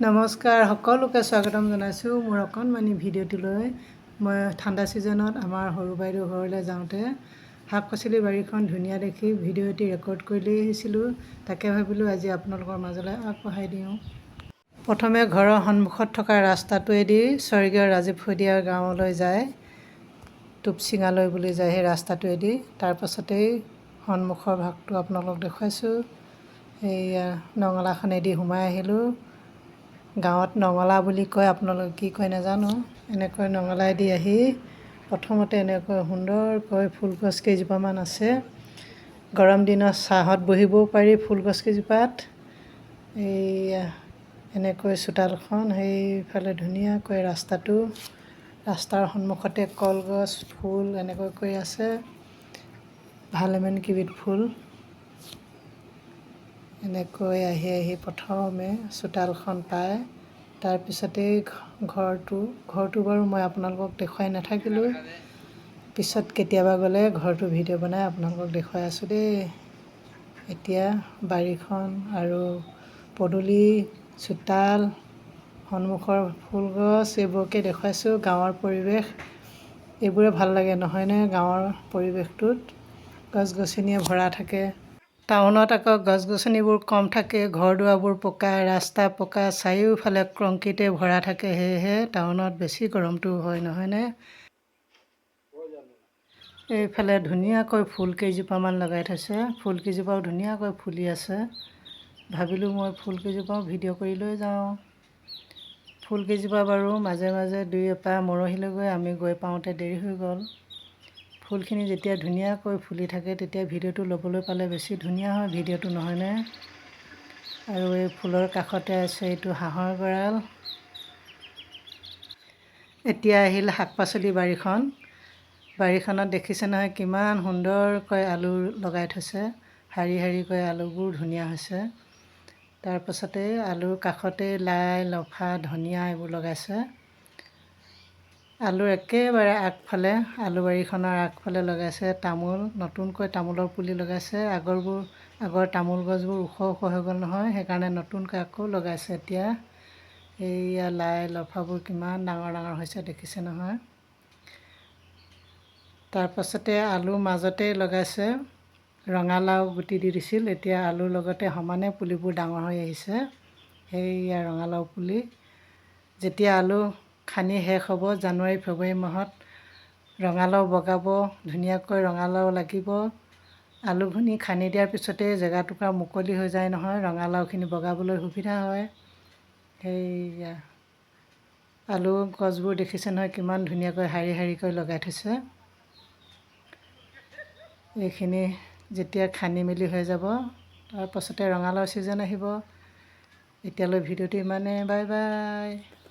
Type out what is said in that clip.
নমস্কাৰ সকলোকে স্বাগতম জনাইছোঁ মোৰ অকণমানি ভিডিঅ'টোলৈ। মই ঠাণ্ডা ছিজনত আমাৰ সৰু বাইদেউ ঘৰলৈ যাওঁতে শাক পাচলি বাৰীখন ধুনীয়া দেখি ভিডিঅ' এটি ৰেকৰ্ড কৰি লৈ আহিছিলোঁ। তাকে ভাবিলোঁ আজি আপোনালোকৰ মাজলৈ আগবঢ়াই দিওঁ। প্ৰথমে ঘৰৰ সন্মুখত থকা ৰাস্তাটোৱেদি স্বৰ্গীয় ৰাজীৱ শইকীয়াৰ গাঁৱলৈ যায়, টুপচিঙালৈ বুলি যায় সেই ৰাস্তাটোৱেদি। তাৰপাছতেই সন্মুখৰ ভাগটো আপোনালোকক দেখুৱাইছোঁ। এইয়া নঙলাখনেদি সোমাই আহিলোঁ। গাঁৱত নঙলা বুলি কয়, আপোনালোকে কি কয় নাজানো। এনেকৈ নঙলাইদি আহি প্ৰথমতে এনেকৈ সুন্দৰকৈ ফুলগছ কেইজোপামান আছে। গৰম দিনত ছাঁত বহিবও পাৰি ফুলগছ কেইজোপাত। এইয়া এনেকৈ চোতালখন সেইফালে ধুনীয়াকৈ ৰাস্তাটো, ৰাস্তাৰ সন্মুখতে কলগছ ফুল এনেকৈ কৰি আছে, ভালেমান কেইবিধ ফুল। এনেকৈ আহি প্ৰথমে চোতালখন পায়, তাৰপিছতেই ঘৰটো বাৰু মই আপোনালোকক দেখুৱাই নাথাকিলোঁ। পিছত কেতিয়াবা গ'লে ঘৰটো ভিডিঅ' বনাই আপোনালোকক দেখুৱাই আছোঁ দেই। এতিয়া বাৰীখন আৰু পদূলি, চোতাল, সন্মুখৰ ফুলগছ এইবোৰকে দেখুৱাইছোঁ। গাঁৱৰ পৰিৱেশ এইবোৰে ভাল লাগে নহয়নে? গাঁৱৰ পৰিৱেশটোত গছ গছনিয়ে ভৰা থাকে। টাউনত আকৌ গছ গছনিবোৰ কম থাকে, ঘৰ দুৱাৰবোৰ পকা, ৰাস্তা পকা, চাৰিওফালে কংক্ৰিটে ভৰা থাকে, সেয়েহে টাউনত বেছি গৰমটো হয় নহয়নে? এইফালে ধুনীয়াকৈ ফুল কেইজোপামান লগাই থৈছে, ফুল কেইজোপাও ধুনীয়াকৈ ফুলি আছে। ভাবিলোঁ মই ফুল কেইজোপাও ভিডিঅ' কৰি লৈ যাওঁ। ফুল কেইজোপা বাৰু মাজে মাজে দুই এপাহ মৰহিলৈ গৈ আমি গৈ পাওঁতে দেৰি হৈ গ'ল। ফুলখিনি যেতিয়া ধুনীয়াকৈ ফুলি থাকে তেতিয়া ভিডিঅ'টো ল'বলৈ পালে বেছি ধুনীয়া হয় ভিডিঅ'টো নহয়নে? আৰু এই ফুলৰ কাষতে আছে এইটো হাঁহৰ গঁৰাল। এতিয়া আহিল শাক পাচলি বাৰীখন। বাৰীখনত দেখিছে নহয় কিমান সুন্দৰকৈ আলু লগাই থৈছে, শাৰী শাৰীকৈ আলুবোৰ ধুনীয়া হৈছে। তাৰপাছতে আলুৰ কাষতে লাই লফা ধনিয়া এইবোৰ লগাইছে। আলুৰ একেবাৰে আগফালে, আলু বাৰীখনৰ আগফালে লগাইছে তামোল, নতুনকৈ তামোলৰ পুলি লগাইছে। আগৰ তামোল গছবোৰ ওখ ওখ হৈ গ'ল নহয়, সেইকাৰণে নতুনকৈ আকৌ লগাইছে এতিয়া। এইয়া লাই লফাবোৰ কিমান ডাঙৰ ডাঙৰ হৈছে দেখিছে নহয়। তাৰপাছতে আলুৰ মাজতে লগাইছে ৰঙালাও, গুটি দি দিছিল, এতিয়া আলুৰ লগতে সমানে পুলিবোৰ ডাঙৰ হৈ আহিছে। সেইয়া ৰঙালাও পুলি। যেতিয়া আলু খানি শেষ হ'ব জানুৱাৰী ফেব্ৰুৱাৰী মাহত ৰঙালাও বগাব, ধুনীয়াকৈ ৰঙালাও লাগিব। আলুখিনি খানি দিয়াৰ পিছতেই জেগা টুকুৰা মুকলি হৈ যায় নহয়, ৰঙালাওখিনি বগাবলৈ সুবিধা হয়। সেইয়া আলু গছবোৰ দেখিছে নহয় কিমান ধুনীয়াকৈ শাৰী শাৰীকৈ লগাই থৈছে। এইখিনি যেতিয়া খানি মেলি হৈ যাব তাৰপাছতে ৰঙালাও ছিজন আহিব। এতিয়ালৈ ভিডিঅ'টো ইমানেই, বাই বাই।